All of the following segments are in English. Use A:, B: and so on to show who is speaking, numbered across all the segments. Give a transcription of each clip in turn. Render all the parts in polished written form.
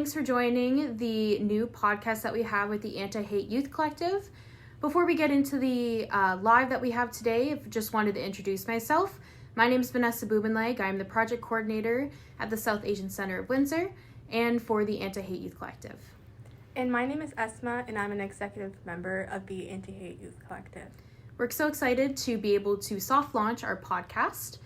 A: thanks for joining the new podcast that we have with the Anti-Hate Youth Collective. Before we get into the live that we have today, I just wanted to introduce myself. My name is Vanessa Bumanlag. I'm the project coordinator at the South Asian Center of Windsor and for the Anti-Hate Youth Collective.
B: And my name is Asma, and I'm an executive member of the Anti-Hate Youth Collective.
A: We're so excited to be able to soft launch our podcast.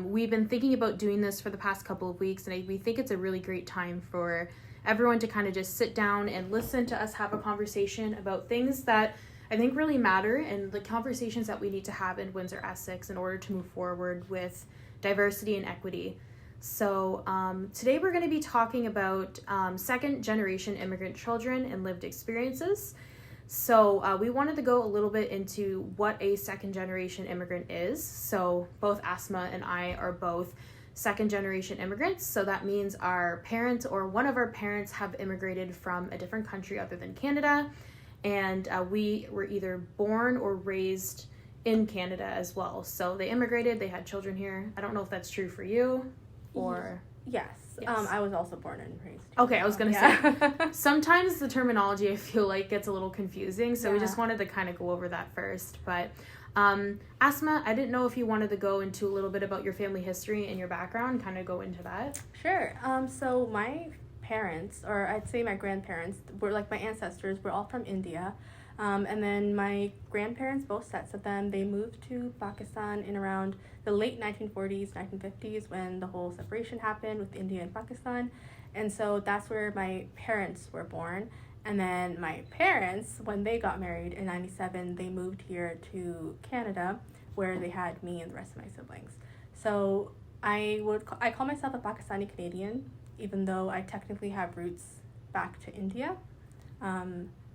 A: We've been thinking about doing this for the past couple of weeks, and we think it's a really great time for everyone to kind of just sit down and listen to us have a conversation about things that I think really matter and the conversations that we need to have in Windsor, Essex in order to move forward with diversity and equity. So today we're going to be talking about second-generation immigrant children and lived experiences. So we wanted to go a little bit into what a second-generation immigrant is. So both Asma and I are both second-generation immigrants. So that means our parents or one of our parents have immigrated from a different country other than Canada. And we were either born or raised in Canada as well. So they immigrated, they had children here. I don't know if that's true for you or...
B: Yes. I was also born and raised.
A: Okay, I was going to say, sometimes the terminology I feel like gets a little confusing, so we just wanted to kind of go over that first. But Asma, I didn't know if you wanted to go into a little bit about your family history and your background, kind of go into that.
B: Sure. So my parents, or I'd say my grandparents, were like my ancestors, were all from India. And then my grandparents, both sets of them, they moved to Pakistan in around the late 1940s, 1950s when the whole separation happened with India and Pakistan. And so that's where my parents were born. And then my parents, when they got married in 97, they moved here to Canada where they had me and the rest of my siblings. So I call myself a Pakistani Canadian, even though I technically have roots back to India.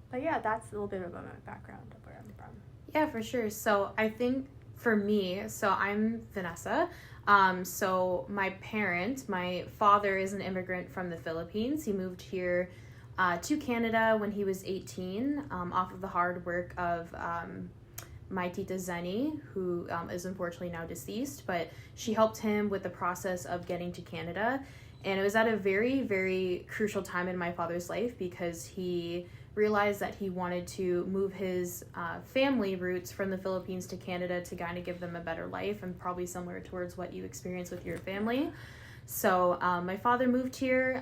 B: But yeah, that's a little bit about my background of where I'm from.
A: Yeah, for sure. So I think for me, so I'm Vanessa. So my father is an immigrant from the Philippines. He moved here to Canada when he was 18, off of the hard work of my tita Zenny, who is unfortunately now deceased, but she helped him with the process of getting to Canada. And it was at a very, very crucial time in my father's life because he realized that he wanted to move his family roots from the Philippines to Canada to kind of give them a better life, and probably similar towards what you experienced with your family. So my father moved here.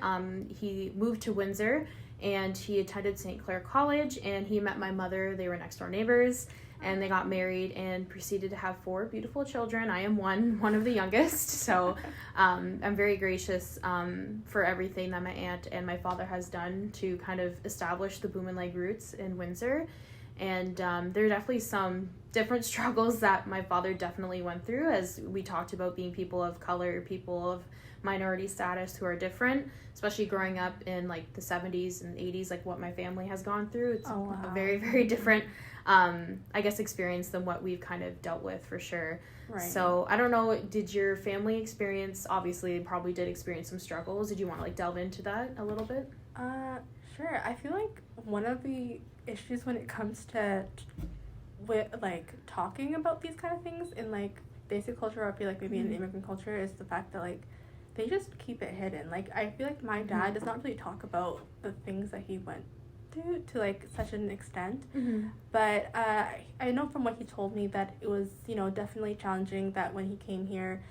A: He moved to Windsor, and he attended St. Clair College, and he met my mother. They were next door neighbors, and they got married and proceeded to have 4 beautiful children. I am one of the youngest, so I'm very gracious for everything that my aunt and my father has done to kind of establish the Bumanlag roots in Windsor. And there are definitely some different struggles that my father definitely went through, as we talked about being people of color, people of minority status who are different, especially growing up in like the 70s and 80s, like what my family has gone through. It's a very, very different I guess experience than what we've kind of dealt with for sure.
B: Right.
A: So I don't know, did your family experience, obviously probably did experience some struggles. Did you want to like delve into that a little bit?
B: Sure. I feel like one of the issues when it comes to with like talking about these kind of things in like basic culture, or I feel like maybe in immigrant culture, is the fact that like they just keep it hidden. Like I feel like my dad does not really talk about the things that he went to like such an extent, but I know from what he told me that it was, you know, definitely challenging, that when he came here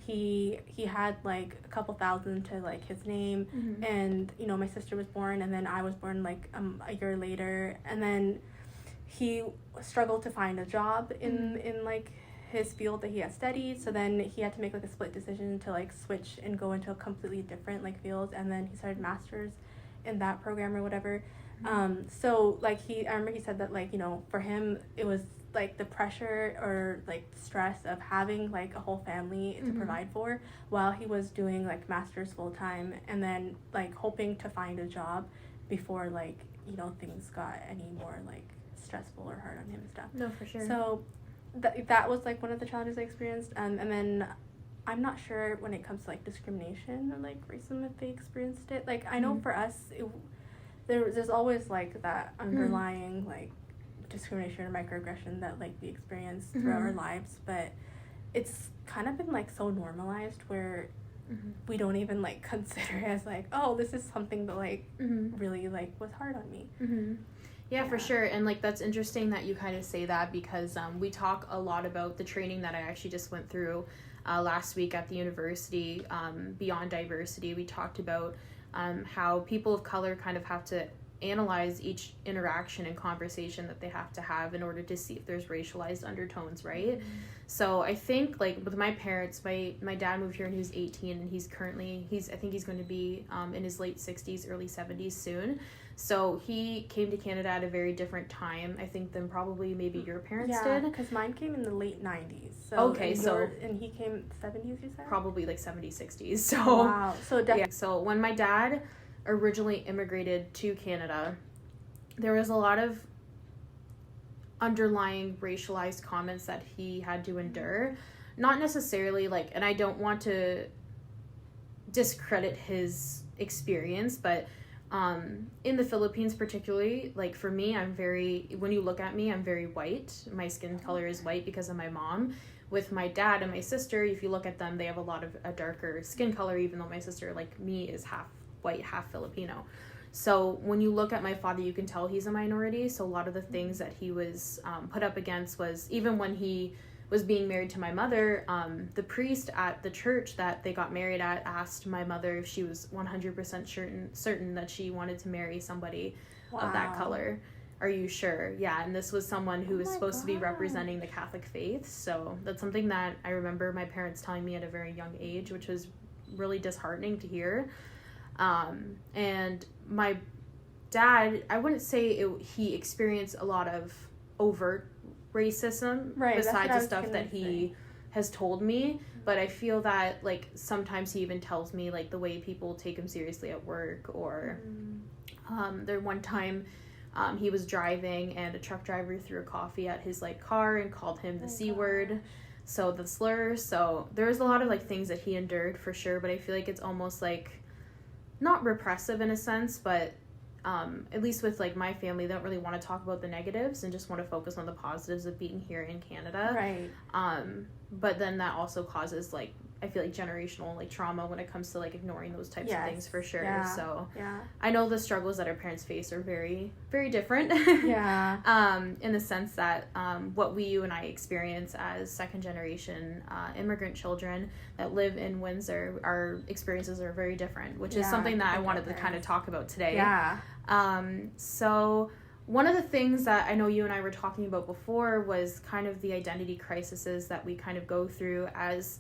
B: he had like a couple thousand to like his name, and you know my sister was born, and then I was born like a year later, and then he struggled to find a job in like his field that he had studied, so then he had to make like a split decision to like switch and go into a completely different like field, and then he started master's in that program or whatever. So like I remember he said that like, you know, for him it was like the pressure or like stress of having like a whole family to provide for while he was doing like master's full time, and then like hoping to find a job before like, you know, things got any more like stressful or hard on him and stuff.
A: No, for sure.
B: So that was like one of the challenges I experienced, and then I'm not sure when it comes to like discrimination or like racism if they experienced it. Like I know for us there's always like that underlying like discrimination or microaggression that like we experience throughout our lives, but it's kind of been like so normalized where we don't even, like, consider it as, like, oh, this is something that, like, really, like, was hard on me.
A: Yeah, for sure. And, like, that's interesting that you kind of say that, because we talk a lot about the training that I actually just went through last week at the university, Beyond Diversity. We talked about how people of color kind of have to analyze each interaction and conversation that they have to have in order to see if there's racialized undertones, right? So I think, like, with my parents, my dad moved here when he was 18, and I think he's going to be in his late 60s, early 70s soon. So he came to Canada at a very different time, I think, than probably maybe your parents did.
B: Yeah, because mine came in the late 90s. So
A: okay,
B: and he came 70s, you said?
A: Probably like 70s, 60s. So
B: wow. So definitely.
A: Yeah, so when my dad originally immigrated to Canada, there was a lot of underlying racialized comments that he had to endure. Not necessarily, like, and I don't want to discredit his experience, but in the Philippines particularly, like, for me, when you look at me, I'm very white. My skin color is white because of my mom. With my dad and my sister, if you look at them, they have a darker skin color, even though my sister, like me, is half white, half Filipino. So when you look at my father, you can tell he's a minority. So a lot of the things that he was put up against was, even when he was being married to my mother, the priest at the church that they got married at asked my mother if she was 100% certain that she wanted to marry somebody of that color. Are you sure? Yeah, and this was someone who was supposed to be representing the Catholic faith. So that's something that I remember my parents telling me at a very young age, which was really disheartening to hear. And my dad, I wouldn't say he experienced a lot of overt racism, besides the stuff that he has told me, but I feel that, like, sometimes he even tells me, like, the way people take him seriously at work, or there one time he was driving and a truck driver threw a coffee at his, like, car and called him the C word, so the slur. So there's a lot of, like, things that he endured for sure, but I feel like it's almost like not repressive in a sense, but at least with, like, my family, they don't really want to talk about the negatives and just want to focus on the positives of being here in Canada.
B: Right.
A: But then that also causes, like, I feel like generational, like, trauma when it comes to, like, ignoring those types of things for sure.
B: Yeah.
A: So
B: yeah.
A: I know the struggles that our parents face are very, very different.
B: Yeah.
A: In the sense that what you and I experience as second generation immigrant children that live in Windsor, our experiences are very different, which is something that I wanted to kind of talk about today.
B: Yeah.
A: So one of the things that I know you and I were talking about before was kind of the identity crises that we kind of go through as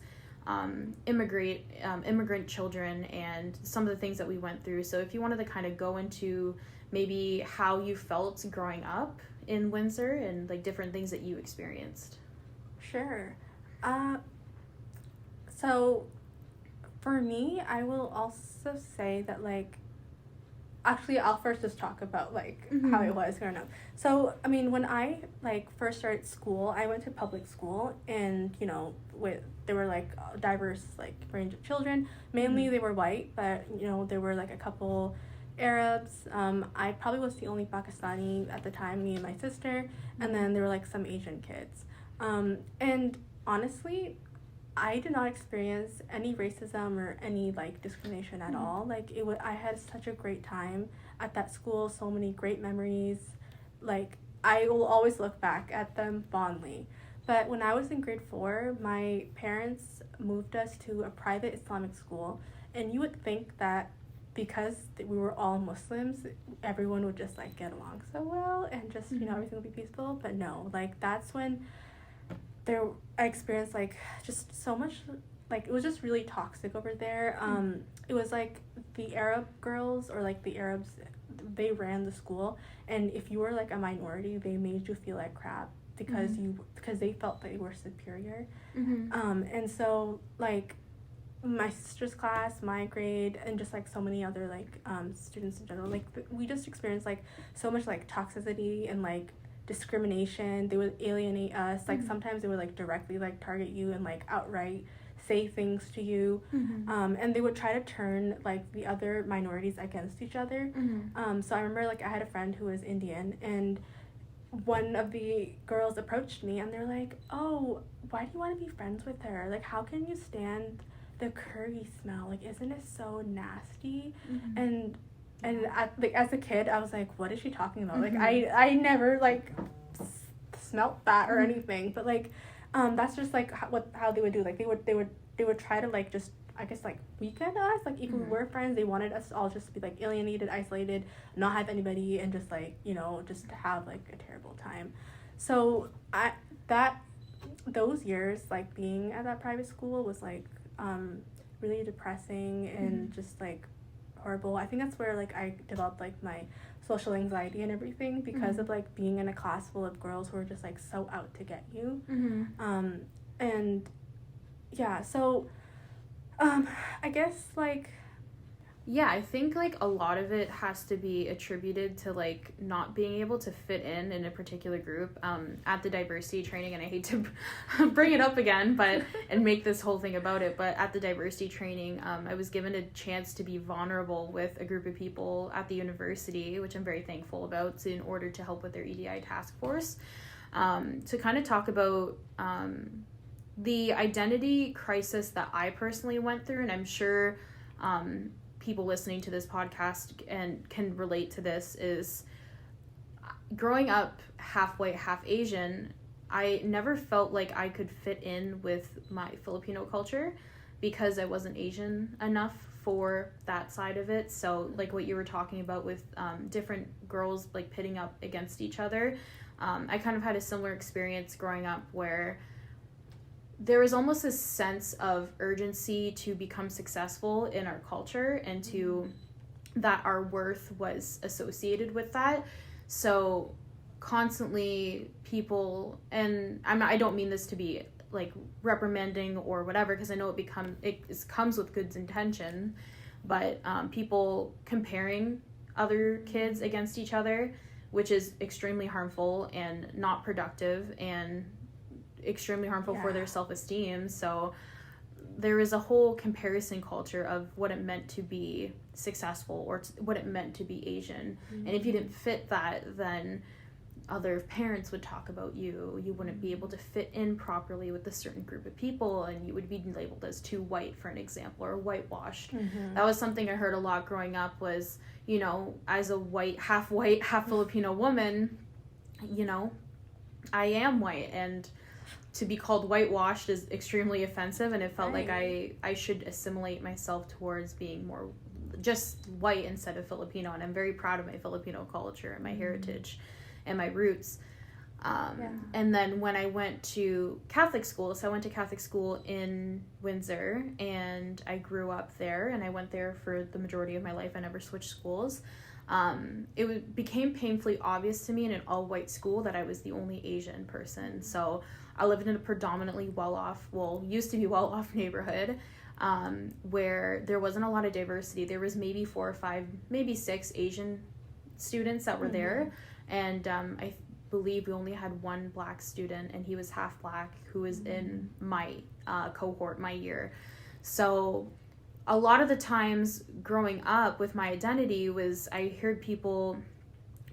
A: immigrant children, and some of the things that we went through. So if you wanted to kind of go into maybe how you felt growing up in Windsor and, like, different things that you experienced.
B: Sure. So for me, I will also say that, like, actually, I'll first just talk about, like, how it was growing up. So, I mean, when I, like, first started school, I went to public school, and, you know, there were, like, a diverse, like, range of children. Mainly they were white, but, you know, there were, like, a couple Arabs. I probably was the only Pakistani at the time, me and my sister, and then there were, like, some Asian kids. And honestly, I did not experience any racism or any, like, discrimination at all. Like, I had such a great time at that school, so many great memories. Like, I will always look back at them fondly. But when I was in grade 4, my parents moved us to a private Islamic school, and you would think that because we were all Muslims, everyone would just, like, get along so well and just, you know, everything would be peaceful. But no, like, that's when I experienced, like, just so much, like, it was just really toxic over there. It was, like, the Arab girls, or, like, the Arabs, they ran the school, and if you were, like, a minority, they made you feel like crap because they felt that you were superior. And so, like, my sister's class, my grade, and just, like, so many other, like, students in general, like, we just experienced, like, so much, like, toxicity and, like, discrimination. They would alienate us. Like, sometimes they would, like, directly, like, target you and, like, outright say things to you. And they would try to turn, like, the other minorities against each other. So I remember, like, I had a friend who was Indian, and one of the girls approached me, and they're like, oh, why do you want to be friends with her? Like, how can you stand the curry smell, like, isn't it so nasty?
A: Mm-hmm.
B: And like, as a kid, I was like, what is she talking about?
A: Mm-hmm.
B: Like, I never, like, smelt that or
A: Mm-hmm.
B: anything, but, like, that's just, like, how they would do. Like, they would try to, like, just, I guess, like, weaken us. Like, even we were friends, they wanted us all just to be, like, alienated, isolated, not have anybody, and just, like, you know, just have, like, a terrible time. So those years, like, being at that private school was, like, really depressing and just, like, horrible. I think that's where, like, I developed, like, my social anxiety and everything because of, like, being in a class full of girls who are just, like, so out to get you. And yeah, so I guess, like,
A: yeah, I think, like, a lot of it has to be attributed to, like, not being able to fit in a particular group. At the diversity training, and I hate to bring it up again, and make this whole thing about it, but at the diversity training, I was given a chance to be vulnerable with a group of people at the university, which I'm very thankful about, in order to help with their EDI task force, to kind of talk about the identity crisis that I personally went through, and I'm sure people listening to this podcast and can relate to this, is growing up half white, half Asian, I never felt like I could fit in with my Filipino culture because I wasn't Asian enough for that side of it. So, like, what you were talking about with different girls, like, pitting up against each other, I kind of had a similar experience growing up where there was almost a sense of urgency to become successful in our culture, and to that our worth was associated with that. So constantly people, and I don't mean this to be, like, reprimanding or whatever, because I know it comes with good intention, but people comparing other kids against each other, which is extremely harmful and not productive, and extremely harmful for their self-esteem. So there is a whole comparison culture of what it meant to be successful, or what it meant to be Asian. And if you didn't fit that, then other parents would talk about you. You wouldn't be able to fit in properly with a certain group of people, and you would be labeled as too white, for an example, or whitewashed. That was something I heard a lot growing up, was, you know, as a white, half Filipino woman, you know, I am white, and to be called whitewashed is extremely offensive, and it felt like I should assimilate myself towards being more just white instead of Filipino. And I'm very proud of my Filipino culture and my heritage and my roots. And then when I went to Catholic school, so I went to Catholic school in Windsor, and I grew up there, and I went there for the majority of my life. I never switched schools. It became painfully obvious to me in an all-white school that I was the only Asian person. So I lived in a predominantly used to be well-off neighborhood, where there wasn't a lot of diversity. There was maybe 4 or 5, maybe 6 Asian students that were there, and I believe we only had one black student, and he was half black, who was in my cohort, my year. So a lot of the times growing up with my identity was, I heard people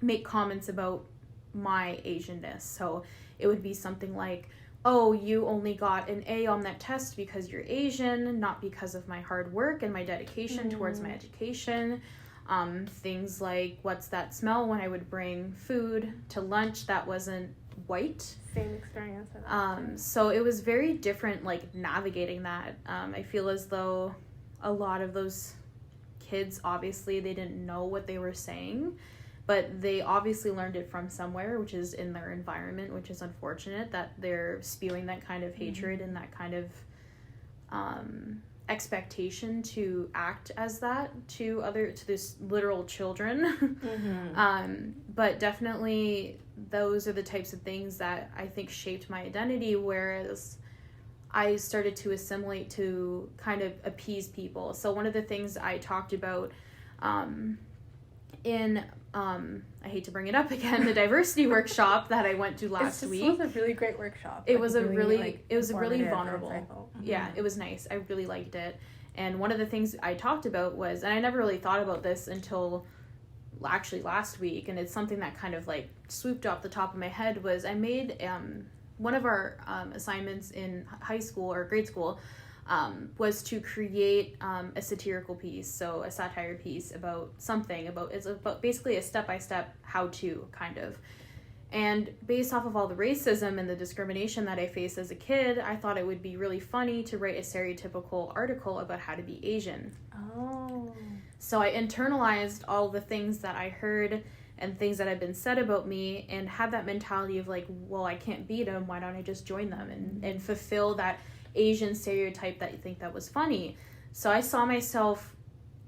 A: make comments about my Asianness. So it would be something like, oh, you only got an A on that test because you're Asian, not because of my hard work and my dedication towards my education. Things like, what's that smell, when I would bring food to lunch that wasn't white.
B: Same experience.
A: So it was very different, like, navigating that. I feel as though a lot of those kids, obviously, they didn't know what they were saying, but they obviously learned it from somewhere, which is in their environment, which is unfortunate that they're spewing that kind of hatred and that kind of expectation to act as that to this literal children. But definitely those are the types of things that I think shaped my identity, whereas I started to assimilate to kind of appease people. So one of the things I talked about in I hate to bring it up again, the diversity workshop that I went to last week.
B: It was a really great workshop.
A: It was a really vulnerable. Yeah, it was nice. I really liked it. And one of the things I talked about was, and I never really thought about this until actually last week, and it's something that kind of like swooped off the top of my head, was I made one of our assignments in high school or grade school was to create a satirical piece, so a satire piece about something, it's about basically a step-by-step how-to kind of. And based off of all the racism and the discrimination that I faced as a kid, I thought it would be really funny to write a stereotypical article about how to be Asian.
B: Oh.
A: So I internalized all the things that I heard and things that had been said about me, and had that mentality of like, well, I can't beat them, why don't I just join them and fulfill that Asian stereotype that you think that was funny. So I saw myself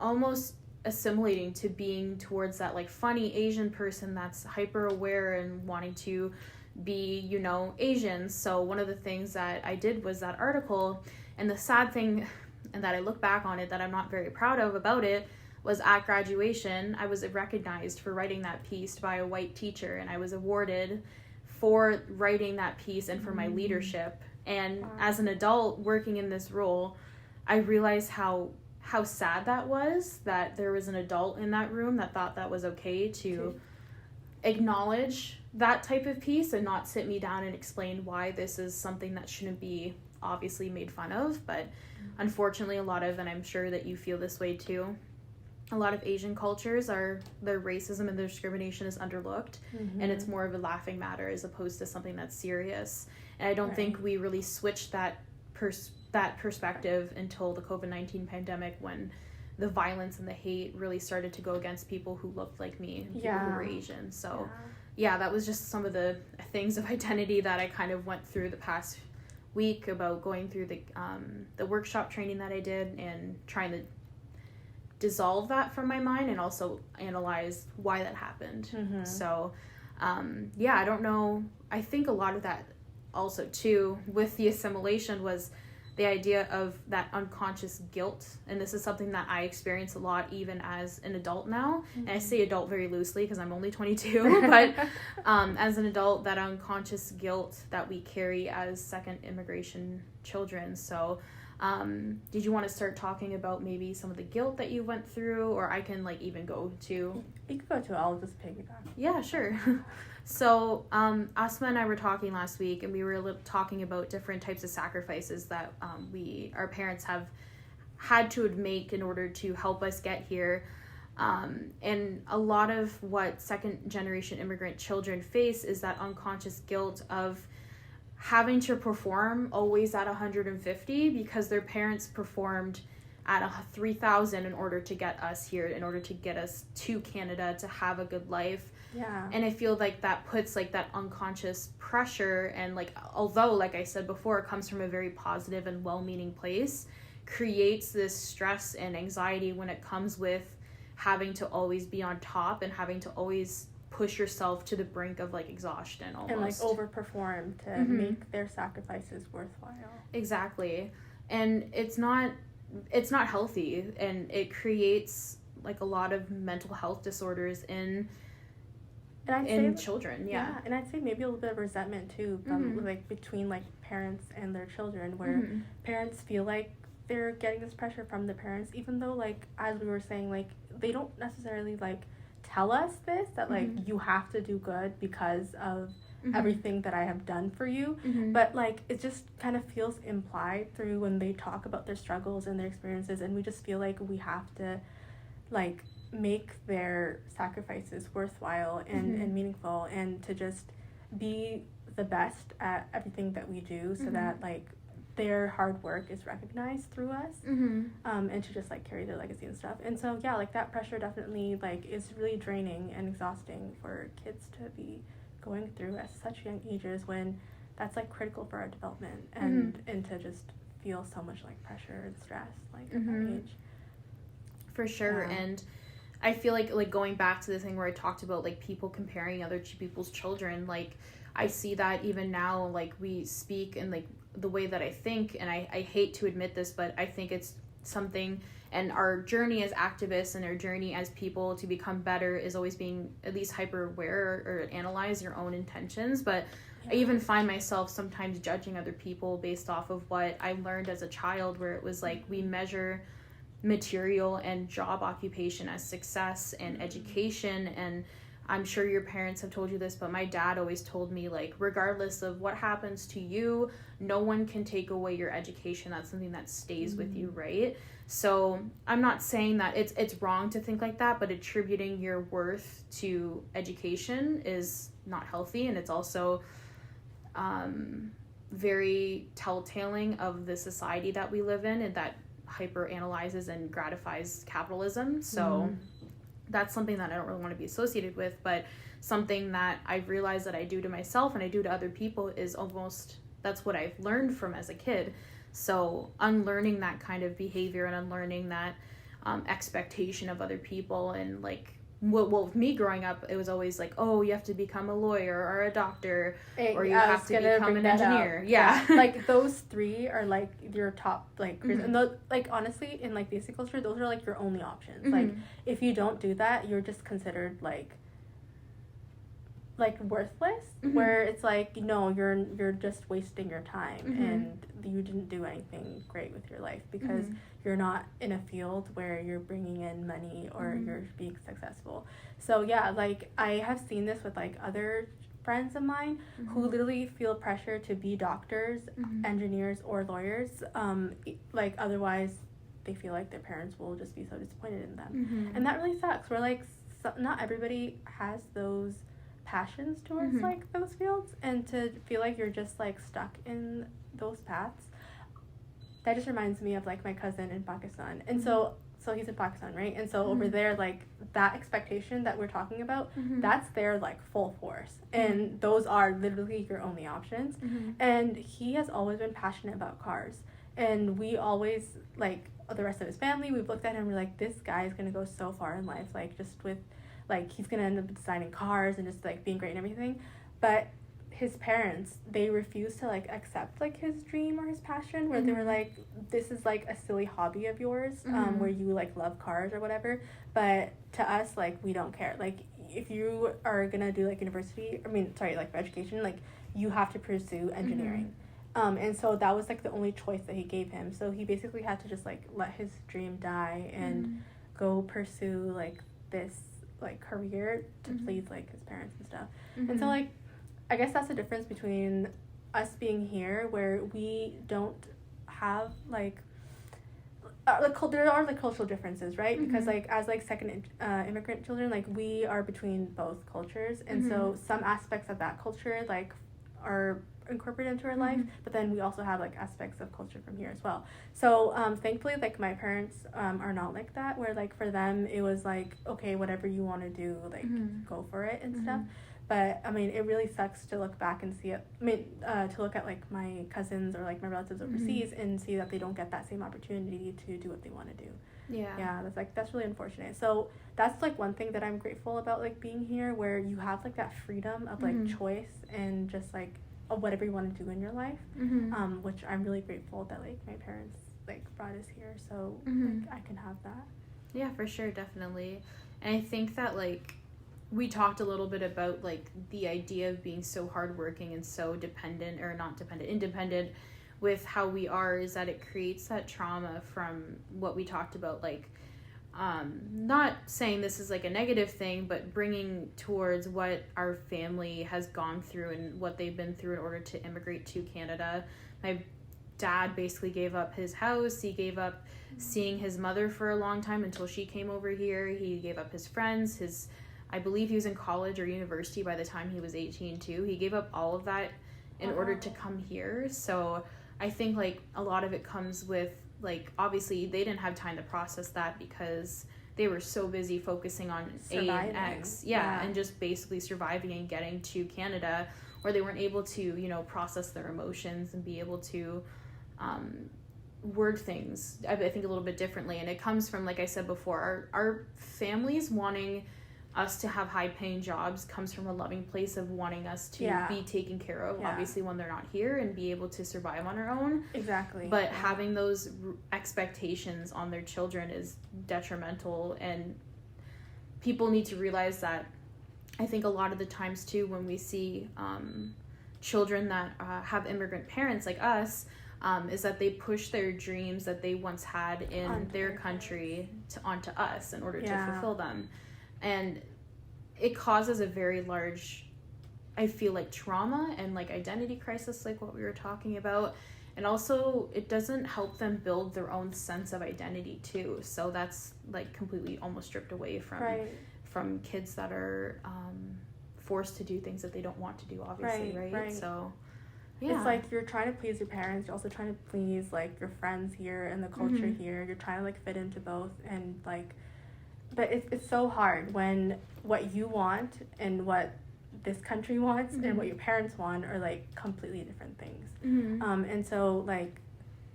A: almost assimilating to being towards that like funny Asian person that's hyper aware and wanting to be, you know, Asian. So one of the things that I did was that article, and the sad thing, and that I look back on it that I'm not very proud of about it, was at graduation I was recognized for writing that piece by a white teacher, and I was awarded for writing that piece and for my leadership. And as an adult working in this role, I realized how sad that was, that there was an adult in that room that thought that was okay to acknowledge that type of piece and not sit me down and explain why this is something that shouldn't be obviously made fun of. But unfortunately, a lot of, and I'm sure that you feel this way too, a lot of Asian cultures their racism and their discrimination is underlooked, and it's more of a laughing matter as opposed to something that's serious. And I don't think we really switched that perspective until the COVID-19 pandemic, when the violence and the hate really started to go against people who looked like me and people who were Asian. So that was just some of the things of identity that I kind of went through the past week about going through the workshop training that I did and trying to dissolve that from my mind and also analyze why that happened. So I don't know, I think a lot of that also too with the assimilation was the idea of that unconscious guilt, and this is something that I experience a lot even as an adult now, and I say adult very loosely because I'm only 22, but as an adult, that unconscious guilt that we carry as second immigration children. So did you want to start talking about maybe some of the guilt that you went through, or I can like even go to...
B: You can go to it, I'll just piggyback.
A: Yeah, sure. So Asma and I were talking last week, and we were talking about different types of sacrifices that our parents have had to make in order to help us get here. And a lot of what second generation immigrant children face is that unconscious guilt of having to perform always at 150 because their parents performed at 3,000 in order to get us here, in order to get us to Canada to have a good life.
B: Yeah.
A: And I feel like that puts like that unconscious pressure, and like, although like I said before, it comes from a very positive and well-meaning place, creates this stress and anxiety when it comes with having to always be on top and having to always push yourself to the brink of like exhaustion almost.
B: And like overperform to make their sacrifices worthwhile. Exactly.
A: And it's not healthy, and it creates like a lot of mental health disorders in children. Yeah.
B: And I'd say maybe a little bit of resentment too from like between like parents and their children, where parents feel like they're getting this pressure from the parents, even though like as we were saying, like they don't necessarily like tell us this, that like you have to do good because of everything that I have done for you, but like it just kind of feels implied through when they talk about their struggles and their experiences, and we just feel like we have to like make their sacrifices worthwhile and meaningful, and to just be the best at everything that we do, so that like their hard work is recognized through us, and to just like carry their legacy and stuff. And so like that pressure definitely like is really draining and exhausting for kids to be going through at such young ages, when that's like critical for our development, and to just feel so much like pressure and stress like at that age.
A: For sure. And I feel like going back to the thing where I talked about like people comparing other people's children, like I see that even now, like we speak and like the way that I think, and I hate to admit this, but I think it's something, and our journey as activists and our journey as people to become better is always being at least hyper aware or analyze your own intentions. But I even find myself sometimes judging other people based off of what I learned as a child, where it was like we measure material and job occupation as success and education, and I'm sure your parents have told you this, but my dad always told me, like, regardless of what happens to you, no one can take away your education. That's something that stays with you, right? So I'm not saying that it's wrong to think like that, but attributing your worth to education is not healthy, and it's also very telltaling of the society that we live in, and that hyper analyzes and gratifies capitalism. So that's something that I don't really want to be associated with, but something that I've realized that I do to myself and I do to other people is almost, that's what I've learned from as a kid. So unlearning that kind of behavior and unlearning that expectation of other people, and like, well, with me growing up, it was always like, oh, you have to become a lawyer or a doctor, or you have to become an engineer. Yeah.
B: Like those three are like your top, like, and those, like, honestly, in like basic culture, those are like your only options. Like, if you don't do that, you're just considered like worthless, where it's like, no, you're just wasting your time, and you didn't do anything great with your life because you're not in a field where you're bringing in money or you're being successful. So yeah, like, I have seen this with like other friends of mine who literally feel pressure to be doctors, engineers, or lawyers, like, otherwise they feel like their parents will just be so disappointed in them, and that really sucks. We're like, not everybody has those passions towards like those fields, and to feel like you're just like stuck in those paths, that just reminds me of like my cousin in Pakistan. And so he's in Pakistan, right? And so over there, like, that expectation that we're talking about, that's their like full force, and those are literally your only options. And he has always been passionate about cars, and we always, like, the rest of his family, we've looked at him and we're like, this guy is gonna go so far in life, like, just with, like, he's gonna end up designing cars and just like being great and everything. But his parents, they refused to like accept like his dream or his passion, where they were like, this is like a silly hobby of yours, where you like love cars or whatever, but to us, like, we don't care. Like, if you are gonna do like university, like for education, like, you have to pursue engineering. And so that was like the only choice that he gave him, so he basically had to just like let his dream die and go pursue like this like career to please like his parents and stuff. And so, like, I guess that's the difference between us being here, where we don't have like there are like cultural differences, right? Because like, as like second immigrant children, like, we are between both cultures, and so some aspects of that culture like are incorporated into our life, but then we also have like aspects of culture from here as well. So thankfully, like, my parents are not like that, where like for them it was like, okay, whatever you want to do, like, go for it and stuff. But I mean, it really sucks to look back and see it. To look at like my cousins or like my relatives overseas and see that they don't get that same opportunity to do what they want to do. Yeah, that's really unfortunate. So that's like one thing that I'm grateful about, like, being here, where you have like that freedom of like choice and just like whatever you want to do in your life, which I'm really grateful that like my parents like brought us here, so like I can have that.
A: Yeah, for sure, definitely. And I think that, like, we talked a little bit about like the idea of being so hardworking and so independent with how we are, is that it creates that trauma from what we talked about, like, not saying this is like a negative thing, but bringing towards what our family has gone through and what they've been through in order to immigrate to Canada. My dad basically gave up his house. He gave up seeing his mother for a long time until she came over here. He gave up his friends. I believe he was in college or university by the time he was 18 too. He gave up all of that in order to come here. So I think like a lot of it comes with, like, obviously they didn't have time to process that because they were so busy focusing on surviving. A and X. Yeah, and just basically surviving and getting to Canada, where they weren't able to, you know, process their emotions and be able to word things, I think, a little bit differently. And it comes from, like I said before, our families wanting us to have high-paying jobs comes from a loving place of wanting us to be taken care of, obviously, when they're not here, and be able to survive on our own.
B: Exactly.
A: But having those expectations on their children is detrimental, and people need to realize that. I think a lot of the times, too, when we see children that have immigrant parents like us, is that they push their dreams that they once had in their country onto us in order to fulfill them. And it causes a very large, I feel like, trauma and like identity crisis, like what we were talking about. And also it doesn't help them build their own sense of identity too. So that's like completely almost stripped away from kids that are forced to do things that they don't want to do, obviously, right? So yeah,
B: it's like you're trying to please your parents, you're also trying to please like your friends here and the culture here. You're trying to like fit into both, and like, but it's so hard when what you want and what this country wants and what your parents want are like completely different things. And so like,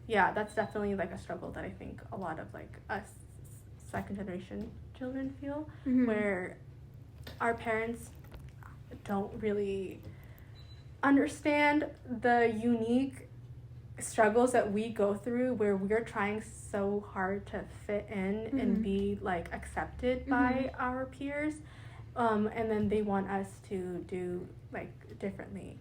B: yeah, that's definitely like a struggle that I think a lot of like us second generation children feel, where our parents don't really understand the unique struggles that we go through, where we're trying so hard to fit in and be like accepted by our peers, and then they want us to do like differently.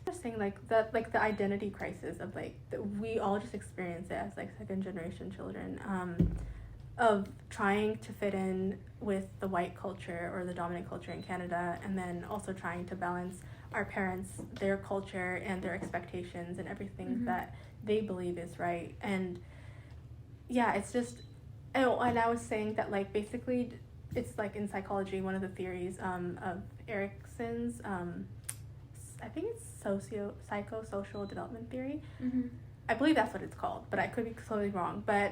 B: Just saying like that, like the identity crisis of like that we all just experience it as like second generation children, of trying to fit in with the white culture or the dominant culture in Canada, and then also trying to balance our parents, their culture and their expectations and everything that they believe is right. And yeah, it's just, oh, and I was saying that like basically it's like in psychology, one of the theories of Erickson's, I think it's psychosocial development theory. I believe that's what it's called, but I could be totally wrong. But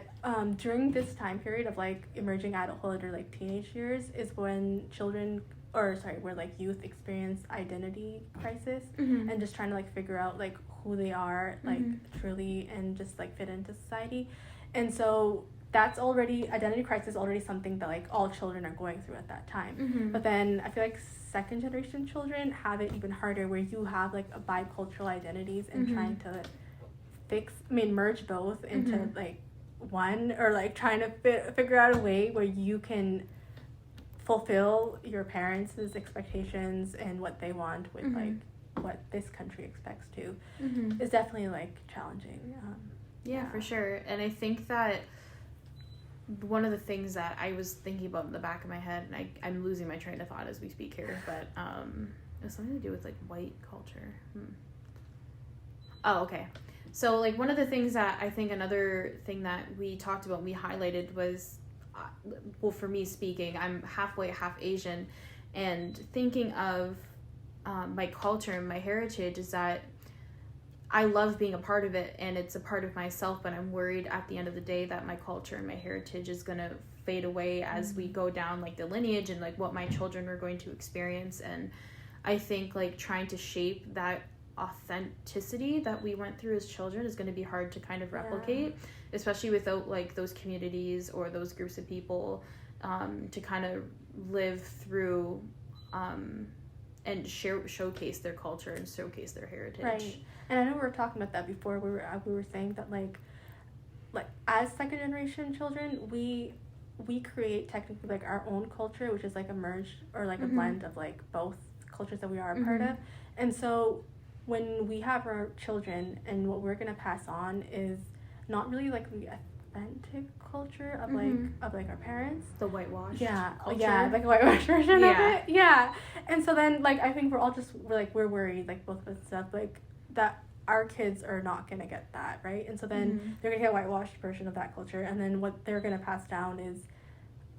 B: during this time period of like emerging adulthood or like teenage years is when where like youth experience identity crisis and just trying to like figure out like who they are like truly and just like fit into society. And so that's already, identity crisis is already something that like all children are going through at that time. But then I feel like second generation children have it even harder, where you have like a bicultural identities and trying to merge both into like one, or like trying to figure out a way where you can fulfill your parents' expectations and what they want with like what this country expects to, is definitely like challenging.
A: Yeah, for sure. And I think that one of the things that I was thinking about in the back of my head, and I'm losing my train of thought as we speak here, but it has something to do with like white culture. Oh, okay. So like one of the things that I think, another thing that we talked about, we highlighted was, well, for me speaking, I'm half Asian, and thinking of my culture and my heritage is that I love being a part of it and it's a part of myself, but I'm worried at the end of the day that my culture and my heritage is going to fade away as we go down like the lineage and like what my children are going to experience. And I think like trying to shape that authenticity that we went through as children is going to be hard to kind of replicate, especially without like those communities or those groups of people to kind of live through and showcase their culture and showcase their heritage.
B: Right. And I know we were talking about that before. We were saying that like as second generation children, we create technically like our own culture, which is like a merge or like a blend of like both cultures that we are a part of. And so when we have our children, and what we're gonna pass on is not really like the authentic culture of like our parents,
A: the whitewashed
B: culture. Like a whitewashed version of it. And so then like I think we're worried, like both of us stuff, like that our kids are not gonna get that, right? And so then they're gonna get a whitewashed version of that culture, and then what they're gonna pass down is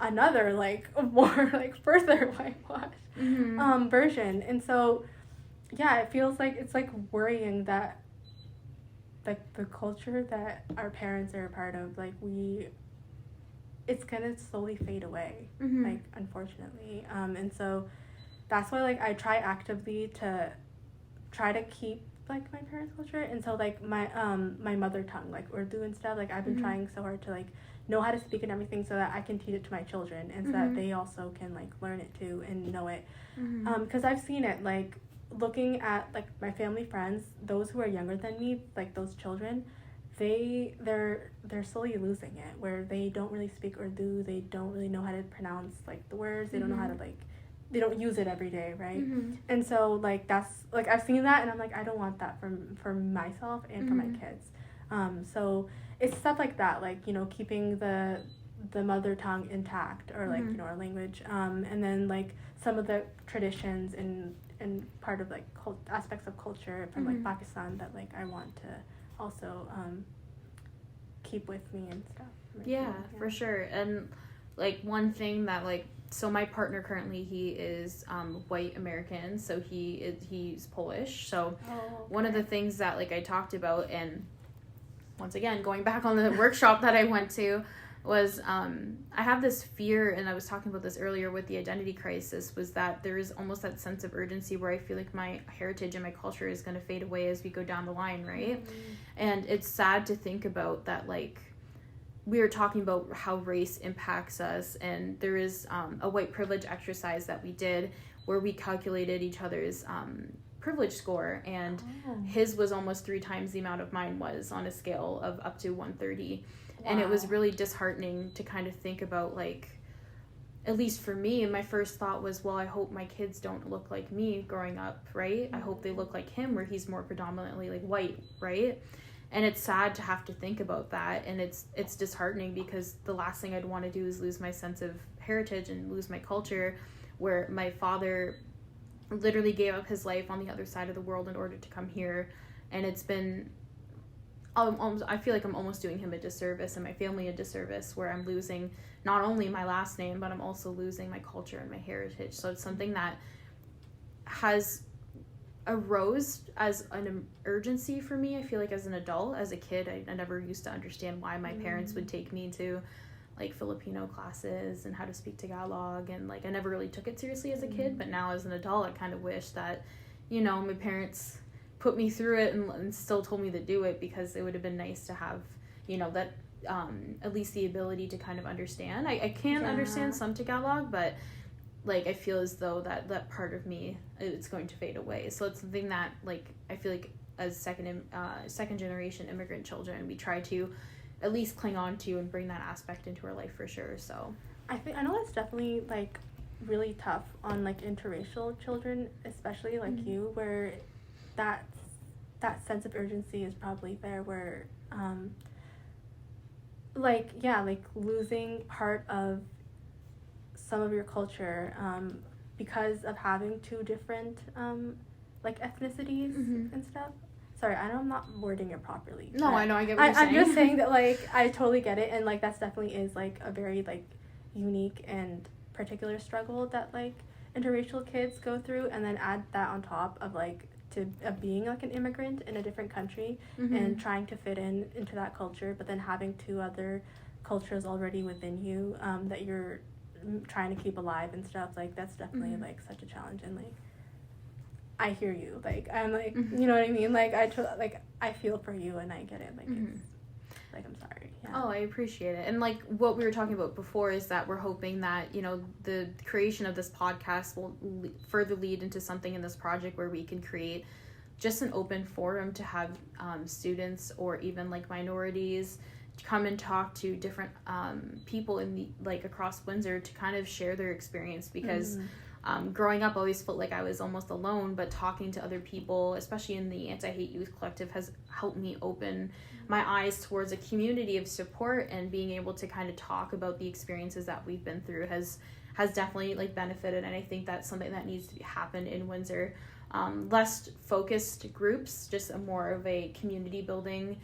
B: another like more like further whitewashed version. And so yeah, it feels like it's like worrying that like the culture that our parents are a part of, like it's gonna slowly fade away, like unfortunately. And so that's why like I try actively to try to keep like my parents' culture. And so like my mother tongue, like Urdu and stuff, like I've been trying so hard to like know how to speak and everything so that I can teach it to my children, and so that they also can like learn it too and know it. Because I've seen it, like looking at like my family friends, those who are younger than me, like those children, they're slowly losing it, where they don't really speak Urdu, they don't really know how to pronounce like the words, they don't know how to like, they don't use it every day, right? And so like that's like I've seen that, and I'm like, I don't want that for myself and for my kids. So it's stuff like that, like, you know, keeping the the mother tongue intact, or like, you know, our language, and then like some of the traditions and part of like aspects of culture from like Pakistan that like I want to also keep with me and stuff.
A: Yeah, for sure. And like one thing that like, so my partner currently, he is white American, so he's Polish. So one of the things that like I talked about, and once again going back on the workshop that I went to, was I have this fear, and I was talking about this earlier with the identity crisis, was that there is almost that sense of urgency where I feel like my heritage and my culture is going to fade away as we go down the line, right? And it's sad to think about that, like, we were talking about how race impacts us, and there is a white privilege exercise that we did where we calculated each other's privilege score, and his was almost 3 times the amount of mine was on a scale of up to 130. And it was really disheartening to kind of think about, like, at least for me, my first thought was, well, I hope my kids don't look like me growing up, right? I hope they look like him, where he's more predominantly like white, right? And it's sad to have to think about that, and it's disheartening, because the last thing I'd want to do is lose my sense of heritage and lose my culture, where my father literally gave up his life on the other side of the world in order to come here. And it's been, I feel like I'm almost doing him a disservice and my family a disservice, where I'm losing not only my last name, but I'm also losing my culture and my heritage. So it's something that has arose as an urgency for me. I feel like as an adult, as a kid, I never used to understand why my parents would take me to like Filipino classes and how to speak Tagalog, and like I never really took it seriously as a kid. But now as an adult, I kind of wish that, you know, my parents put me through it and still told me to do it, because it would have been nice to have, you know, that at least the ability to kind of understand. I can understand some Tagalog, but like I feel as though that part of me, it's going to fade away. So it's something that like I feel like as second generation immigrant children, we try to at least cling on to and bring that aspect into our life for sure. So
B: I know it's definitely like really tough on like interracial children, especially like you, where that sense of urgency is probably there, where like losing part of some of your culture because of having 2 different like ethnicities and stuff. Sorry, I know I'm not wording it properly.
A: No, I know, I get what you're saying.
B: I'm just saying that like I totally get it, and like that's definitely is like a very like unique and particular struggle that like interracial kids go through, and then add that on top of like being like an immigrant in a different country and trying to fit into that culture, but then having 2 other cultures already within you that you're trying to keep alive and stuff. Like that's definitely like such a challenge, and like I hear you, like I'm like you know what I mean, like I feel for you and I get it, like it's like I'm sorry.
A: Oh, I appreciate it. And like what we were talking about before is that we're hoping that, you know, the creation of this podcast will further lead into something in this project where we can create just an open forum to have students or even like minorities come and talk to different people in the like across Windsor to kind of share their experience, because growing up I always felt like I was almost alone, but talking to other people, especially in the Anti-Hate Youth Collective, has helped me open my eyes towards a community of support, and being able to kind of talk about the experiences that we've been through has definitely like benefited. And I think that's something that needs to happen in Windsor. Less focused groups, just a more of a community building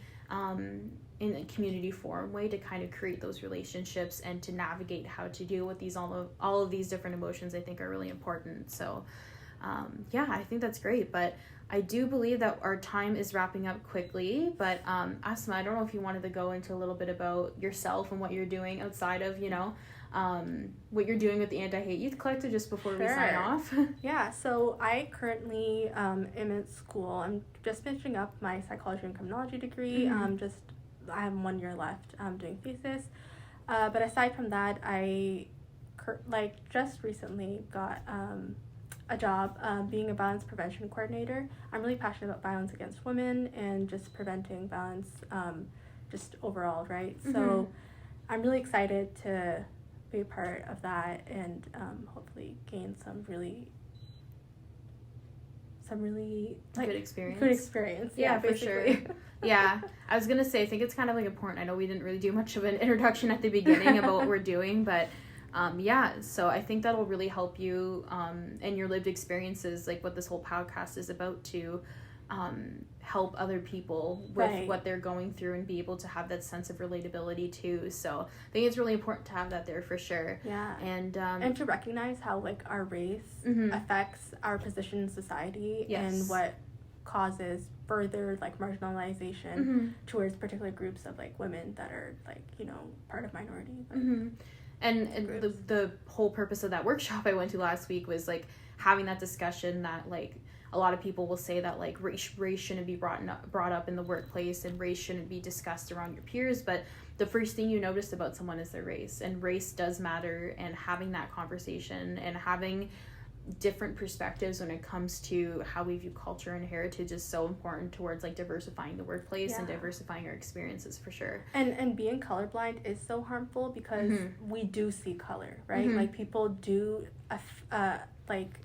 A: in a community forum way to kind of create those relationships and to navigate how to deal with these all of these different emotions, I think are really important. So I think that's great. But I do believe that our time is wrapping up quickly, but Asma, I don't know if you wanted to go into a little bit about yourself and what you're doing outside of, you know, what you're doing with the Anti-Hate Youth Collective, just before we sign off.
B: Yeah, so I currently am in school. I'm just finishing up my psychology and criminology degree. I have 1 year left doing thesis. But aside from that, I just recently got a job being a violence prevention coordinator. I'm really passionate about violence against women and just preventing violence just overall, right? So I'm really excited to be a part of that and hopefully gain some really some really like
A: good experience.
B: Yeah,
A: for sure. Yeah, I was gonna say, I think it's kind of like important. I know we didn't really do much of an introduction at the beginning about what we're doing, but so I think that'll really help you and your lived experiences, like what this whole podcast is about, to help other people with what they're going through and be able to have that sense of relatability too. So I think it's really important to have that there for sure.
B: Yeah.
A: And
B: to recognize how like our race affects our position in society and what causes further like marginalization towards particular groups of like women that are like, you know, part of minority like,
A: and the whole purpose of that workshop I went to last week was like having that discussion that like a lot of people will say that like race shouldn't be brought up in the workplace, and race shouldn't be discussed around your peers, but the first thing you notice about someone is their race, and race does matter, and having that conversation and having different perspectives when it comes to how we view culture and heritage is so important towards like diversifying the workplace and diversifying our experiences for sure. And
B: being colorblind is so harmful because we do see color, right? Like people do like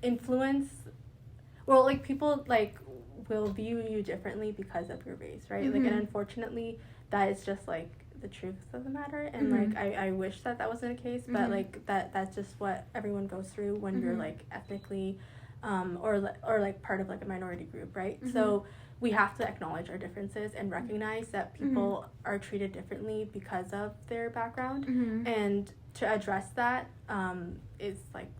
B: influence, well, like people like will view you differently because of your race, right? Like, and unfortunately that is just like the truth of the matter, and like I wish that wasn't the case, but like that's just what everyone goes through when you're like ethnically or like part of like a minority group, right? So we have to acknowledge our differences and recognize that people are treated differently because of their background, and to address that is like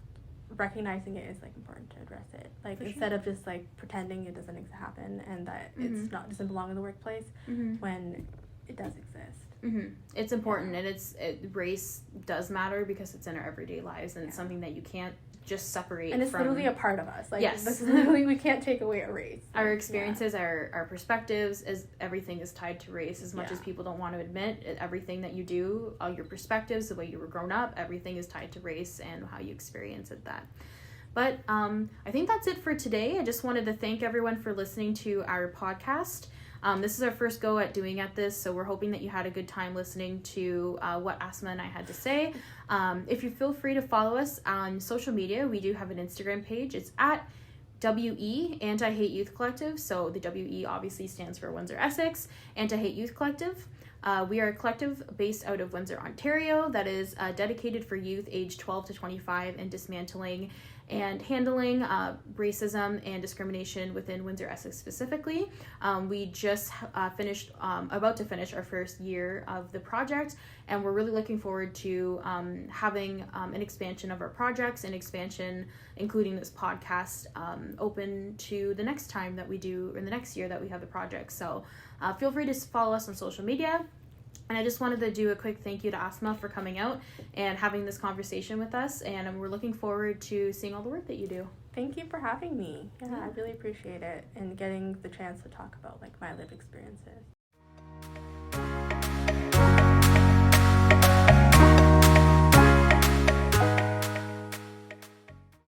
B: recognizing it is like important to address it, like instead of just like pretending it doesn't happen and that it's not doesn't belong in the workplace when it does exist.
A: It's important, and race does matter because it's in our everyday lives, and it's something that you can't just separate
B: and it's
A: from.
B: Literally a part of us. Like, this is literally, we can't take away our race.
A: Our experiences, our perspectives, everything is tied to race. As much as people don't want to admit, everything that you do, all your perspectives, the way you were grown up, everything is tied to race and how you experience that. But I think that's it for today. I just wanted to thank everyone for listening to our podcast. This is our first go at doing this, so we're hoping that you had a good time listening to what Asma and I had to say. If you feel free to follow us on social media, we do have an Instagram page. It's at WE, Anti-Hate Youth Collective. So the WE obviously stands for Windsor, Essex, Anti-Hate Youth Collective. We are a collective based out of Windsor, Ontario, that is dedicated for youth aged 12 to 25 and dismantling and handling racism and discrimination within Windsor, Essex specifically. We just about to finish our first year of the project, and we're really looking forward to having an expansion of our projects and expansion, including this podcast, open to the next time that we do, in the next year that we have the project. So feel free to follow us on social media. And I just wanted to do a quick thank you to Asma for coming out and having this conversation with us. And we're looking forward to seeing all the work that you do.
B: Thank you for having me. Yeah, I really appreciate it and getting the chance to talk about like my lived experiences.